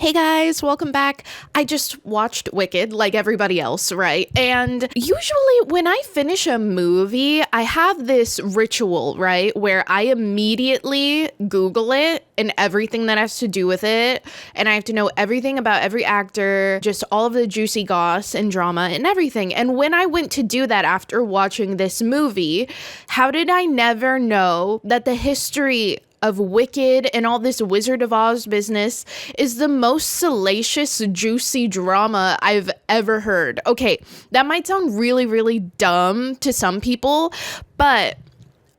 Hey guys, welcome back. I just watched Wicked like everybody else, right? And usually when I finish a movie, I have this ritual, right? Where I immediately Google it and everything that has to do with it. And I have to know everything about every actor, just all of the juicy goss and drama and everything. And when I went to do that after watching this movie, how did I never know that the history of Wicked and all this Wizard of Oz business is the most salacious, juicy drama I've ever heard. Okay, that might sound really, really dumb to some people, but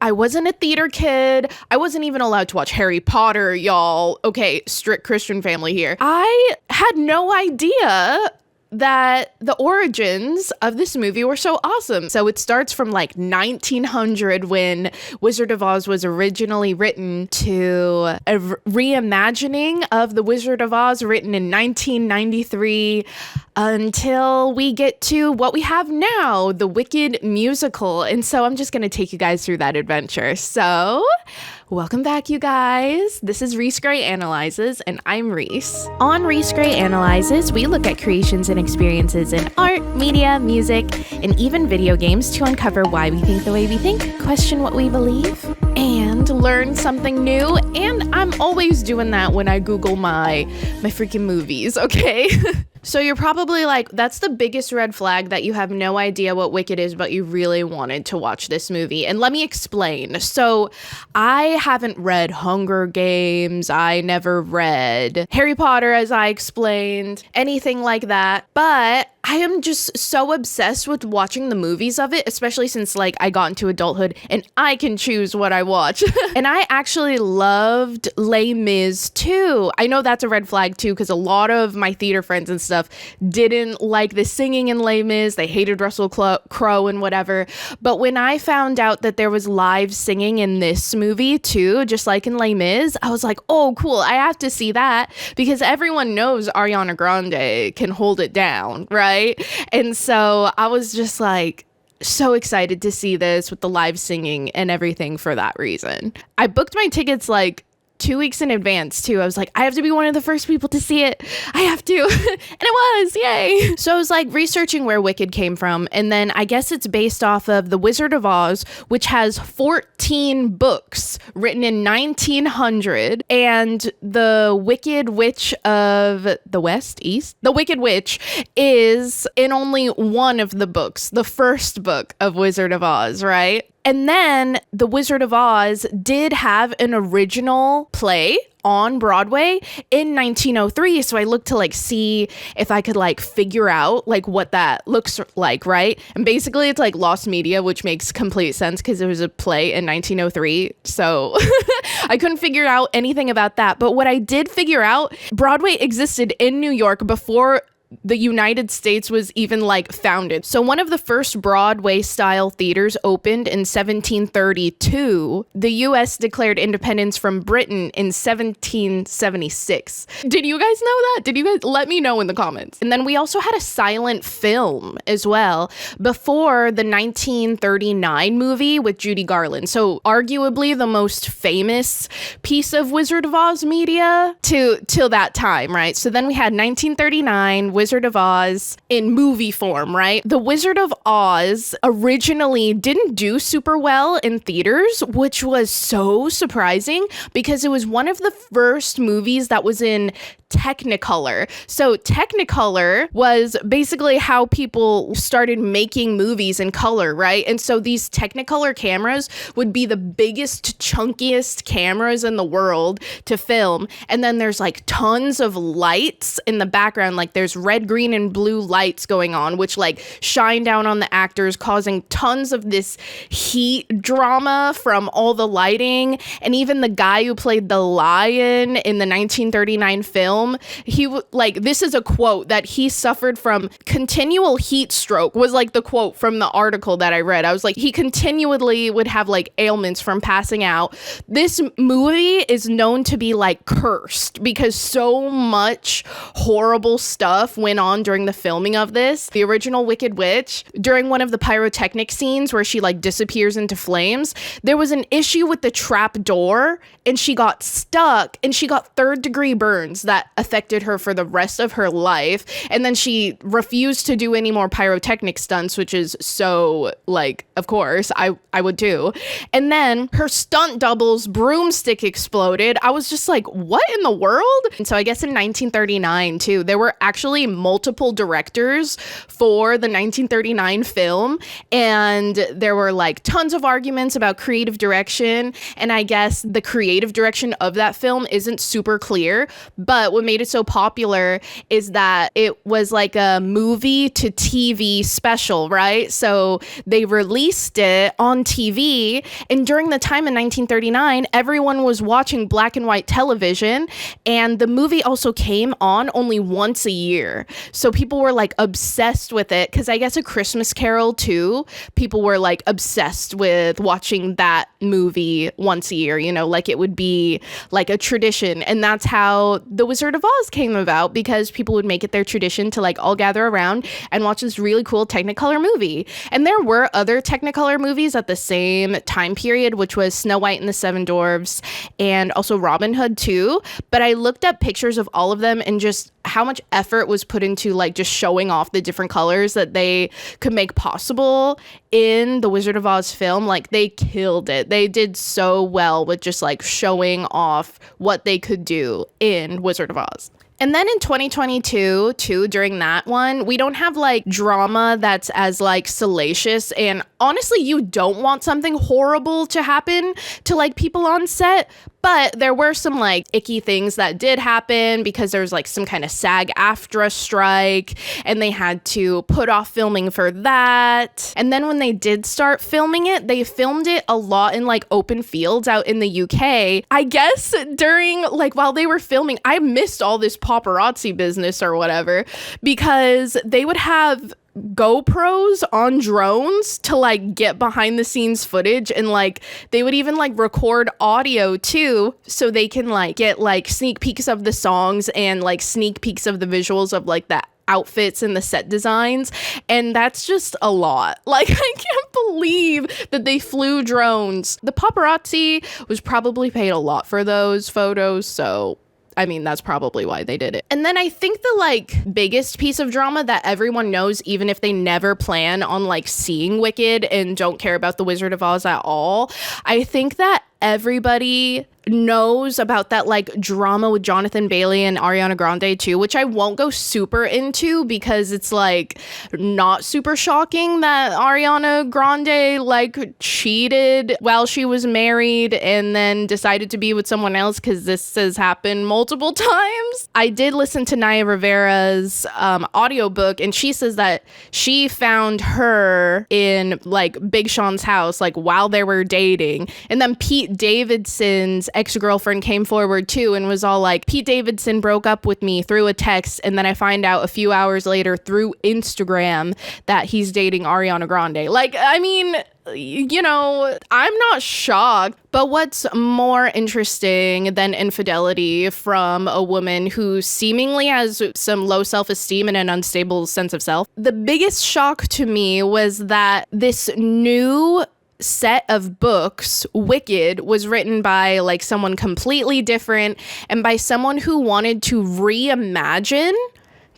I wasn't a theater kid. I wasn't even allowed to watch Harry Potter, y'all. Okay, strict Christian family here. I had no idea that the origins of this movie were so awesome. So it starts from like 1900 when Wizard of Oz was originally written to a reimagining of the Wizard of Oz written in 1993 until we get to what we have now, the Wicked musical. And so I'm just going to take you guys through that adventure. So welcome back, you guys. This is Reese Gray Analyzes, and I'm Reese. On Reese Gray Analyzes, we look at creations and experiences in art, media, music, and even video games to uncover why we think the way we think, question what we believe, and learn something new. And I'm always doing that when I Google my freaking movies, okay? So you're probably like, that's the biggest red flag that you have no idea what Wicked is, but you really wanted to watch this movie. And let me explain. So I haven't read Hunger Games. I never read Harry Potter, as I explained, anything like that. But I am just so obsessed with watching the movies of it, especially since like I got into adulthood and I can choose what I watch. And I actually loved Les Mis too. I know that's a red flag too, because a lot of my theater friends and stuff didn't like the singing in Les Mis. They hated Russell Crowe and whatever. But when I found out that there was live singing in this movie too, just like in Les Mis, I was like, oh, cool. I have to see that because everyone knows Ariana Grande can hold it down, right? And so I was just like so excited to see this with the live singing and everything for that reason. I booked my tickets like 2 weeks in advance too. I was like, I have to be one of the first people to see it. I have to. And it was, yay. So I was like researching where Wicked came from. And then I guess it's based off of The Wizard of Oz, which has 14 books written in 1900. And the Wicked Witch of the East, the Wicked Witch is in only one of the books, the first book of Wizard of Oz, right? And then The Wizard of Oz did have an original play on Broadway in 1903. So I looked to like see if I could like figure out like what that looks like, right? And basically it's like lost media, which makes complete sense because it was a play in 1903. So I couldn't figure out anything about that. But what I did figure out, Broadway existed in New York before the United States was even like founded. So one of the first Broadway style theaters opened in 1732. The US declared independence from Britain in 1776. Did you guys know that? Did you guys let me know in the comments? And then we also had a silent film as well before the 1939 movie with Judy Garland. So arguably the most famous piece of Wizard of Oz media till that time, right? So then we had 1939 Wizard of Oz in movie form, right? The Wizard of Oz originally didn't do super well in theaters, which was so surprising because it was one of the first movies that was in Technicolor. So Technicolor was basically how people started making movies in color, right? And so these Technicolor cameras would be the biggest, chunkiest cameras in the world to film. And then there's like tons of lights in the background, like there's red, green, and blue lights going on, which like shine down on the actors, causing tons of this heat drama from all the lighting. And even the guy who played the lion in the 1939 film, this is a quote that he suffered from continual heat stroke, was like the quote from the article that I read. I was like, he continually would have like ailments from passing out. This movie is known to be like cursed because so much horrible stuff went on during the filming of this. The original Wicked Witch, during one of the pyrotechnic scenes where she like disappears into flames, there was an issue with the trap door and she got stuck and she got 3rd-degree burns that affected her for the rest of her life. And then she refused to do any more pyrotechnic stunts, which is so like, of course, I would too. And then her stunt double's broomstick exploded. I was just like, what in the world? And so I guess in 1939 too, there were actually multiple directors for the 1939 film, and there were like tons of arguments about creative direction, and I guess the creative direction of that film isn't super clear, but what made it so popular is that it was like a movie to TV special, right? So they released it on TV, and during the time in 1939, everyone was watching black and white television, and the movie also came on only once a year. So people were like obsessed with it, because I guess A Christmas Carol too, people were like obsessed with watching that movie once a year, you know, like it would be like a tradition. And that's how The Wizard of Oz came about, because people would make it their tradition to like all gather around and watch this really cool Technicolor movie. And there were other Technicolor movies at the same time period, which was Snow White and the Seven Dwarfs and also Robin Hood too. But I looked up pictures of all of them and just how much effort was put into like just showing off the different colors that they could make possible in the Wizard of Oz film. Like they killed it. They did so well with just like showing off what they could do in Wizard of Oz. And then in 2022, too, during that one, we don't have like drama that's as like salacious. And honestly, you don't want something horrible to happen to like people on set. But there were some like icky things that did happen, because there was like some kind of SAG-AFTRA strike and they had to put off filming for that. And then when they did start filming it, they filmed it a lot in like open fields out in the UK. I guess during like while they were filming, I missed all this paparazzi business or whatever, because they would have GoPros on drones to like get behind the scenes footage, and like they would even like record audio too, so they can like get like sneak peeks of the songs and like sneak peeks of the visuals of like the outfits and the set designs. And that's just a lot. Like I can't believe that they flew drones. The paparazzi was probably paid a lot for those photos, so I mean, that's probably why they did it. And then I think the like biggest piece of drama that everyone knows, even if they never plan on like seeing Wicked and don't care about the Wizard of Oz at all, I think that everybody knows about that like drama with Jonathan Bailey and Ariana Grande too, which I won't go super into because it's like not super shocking that Ariana Grande like cheated while she was married and then decided to be with someone else, because this has happened multiple times. I did listen to Naya Rivera's audiobook, and she says that she found her in like Big Sean's house like while they were dating, and then Pete Davidson's ex-girlfriend came forward too and was all like, Pete Davidson broke up with me through a text, and then I find out a few hours later through Instagram that he's dating Ariana Grande. Like, I mean, you know, I'm not shocked. But what's more interesting than infidelity from a woman who seemingly has some low self-esteem and an unstable sense of self? The biggest shock to me was that this new set of books, Wicked, was written by like someone completely different and by someone who wanted to reimagine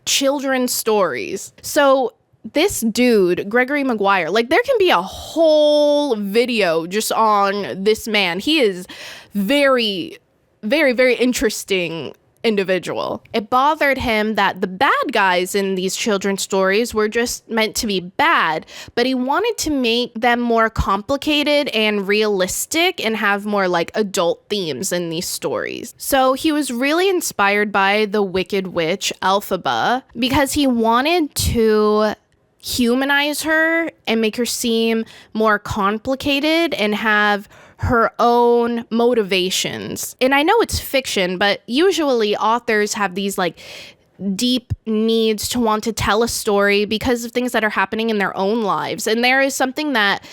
children's stories. So this dude, Gregory Maguire, like there can be a whole video just on this man. He is very, very, very interesting individual. It bothered him that the bad guys in these children's stories were just meant to be bad, but he wanted to make them more complicated and realistic and have more like adult themes in these stories. So he was really inspired by the Wicked Witch, Elpheba, because he wanted to humanize her and make her seem more complicated and have her own motivations. And I know it's fiction, but usually authors have these like deep needs to want to tell a story because of things that are happening in their own lives. And there is something that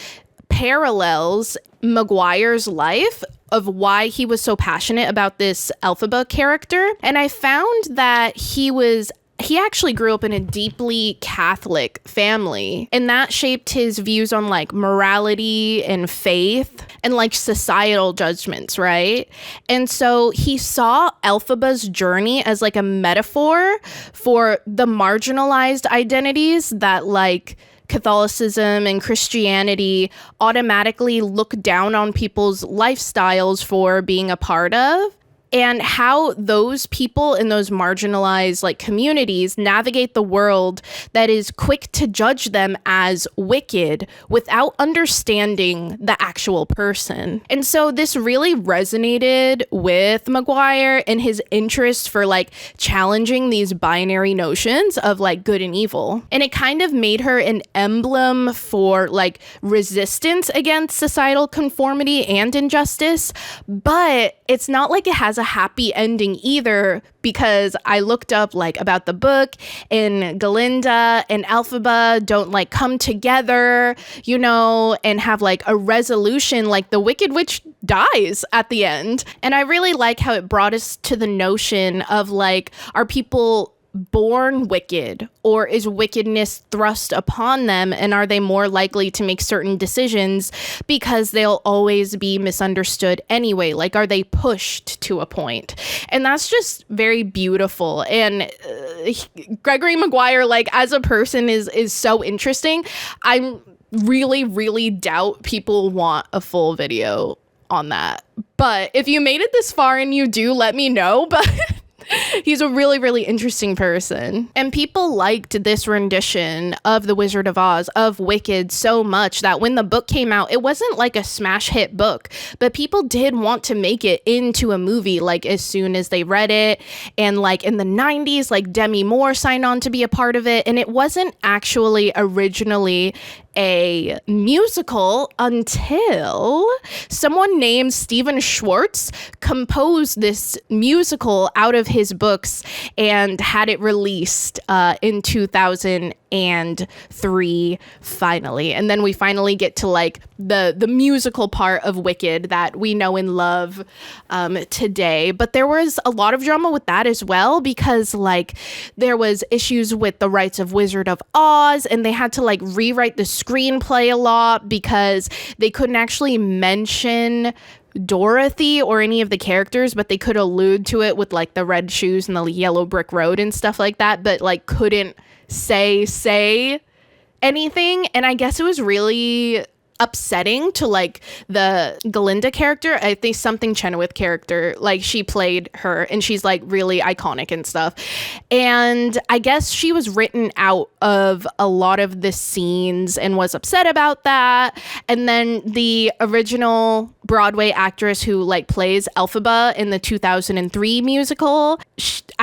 parallels Maguire's life of why he was so passionate about this Elpheba character. And I found that he was he actually grew up in a deeply Catholic family, and that shaped his views on like morality and faith and like societal judgments, right? And so he saw Elpheba's journey as like a metaphor for the marginalized identities that like Catholicism and Christianity automatically look down on people's lifestyles for being a part of, and how those people in those marginalized like communities navigate the world that is quick to judge them as wicked without understanding the actual person. And so this really resonated with Maguire and his interest for like challenging these binary notions of like good and evil. And it kind of made her an emblem for like resistance against societal conformity and injustice. But it's not like it has a happy ending either, because I looked up like about the book, and Galinda and elpheba don't like come together, you know, and have like a resolution. Like the Wicked Witch dies at the end. And I really like how it brought us to the notion of like, are people born wicked, or is wickedness thrust upon them, and are they more likely to make certain decisions because they'll always be misunderstood anyway? Like, are they pushed to a point? And that's just very beautiful. And Gregory Maguire, like as a person, is so interesting. I really doubt people want a full video on that, but if you made it this far and you do, let me know. But he's a really interesting person. And people liked this rendition of The Wizard of Oz, of Wicked, so much that when the book came out, it wasn't like a smash hit book, but people did want to make it into a movie like as soon as they read it. And like in the 90s, like Demi Moore signed on to be a part of it. And it wasn't actually originally a musical until someone named Stephen Schwartz composed this musical out of his books and had it released in 2003 finally. And then we finally get to like the musical part of Wicked that we know and love today. But there was a lot of drama with that as well, because like there was issues with the rights of Wizard of Oz, and they had to like rewrite the screenplay a lot because they couldn't actually mention Dorothy or any of the characters, but they could allude to it with like the red shoes and the yellow brick road and stuff like that, but like couldn't say anything. And I guess it was really upsetting to like the Galinda character. I think something Chenoweth character, like she played her and she's like really iconic and stuff. And I guess she was written out of a lot of the scenes and was upset about that. And then the original Broadway actress who like plays Elpheba in the 2003 musical,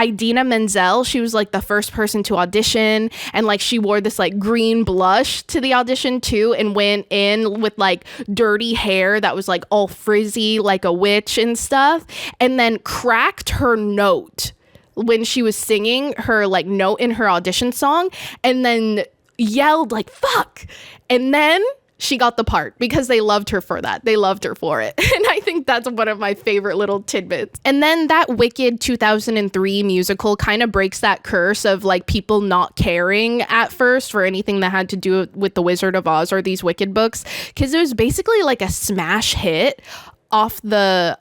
Idina Menzel, she was like the first person to audition, and like she wore this like green blush to the audition too, and went in with like dirty hair that was like all frizzy like a witch and stuff, and then cracked her note when she was singing her like note in her audition song, and then yelled like fuck, and then she got the part because they loved her for that. They loved her for it. And I think that's one of my favorite little tidbits. And then that Wicked 2003 musical kind of breaks that curse of like people not caring at first for anything that had to do with The Wizard of Oz or these Wicked books, because it was basically like a smash hit off the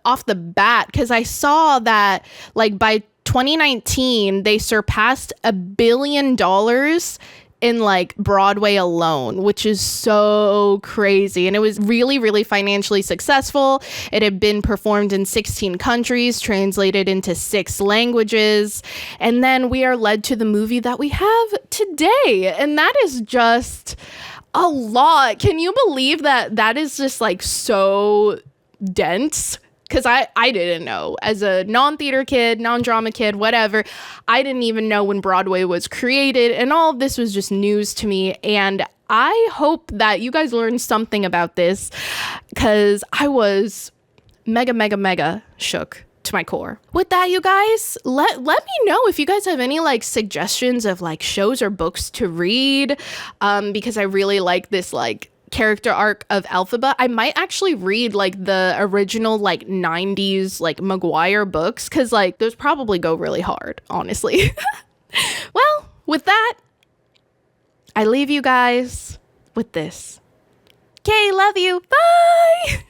bat. Because I saw that like by 2019 they surpassed $1 billion in like Broadway alone, which is so crazy. And it was really financially successful. It had been performed in 16 countries, translated into 6 languages. And then we are led to the movie that we have today. And that is just a lot. Can you believe that is just like so dense? Because I didn't know. As a non-theater kid, non-drama kid, whatever, I didn't even know when Broadway was created, and all of this was just news to me. And I hope that you guys learned something about this, because I was mega shook to my core. With that, you guys, let me know if you guys have any like suggestions of like shows or books to read, because I really like this like character arc of Elpheba. I might actually read like the original like 90s like Maguire books, because like those probably go really hard, honestly. Well, with that, I leave you guys with this. Okay, love you. Bye.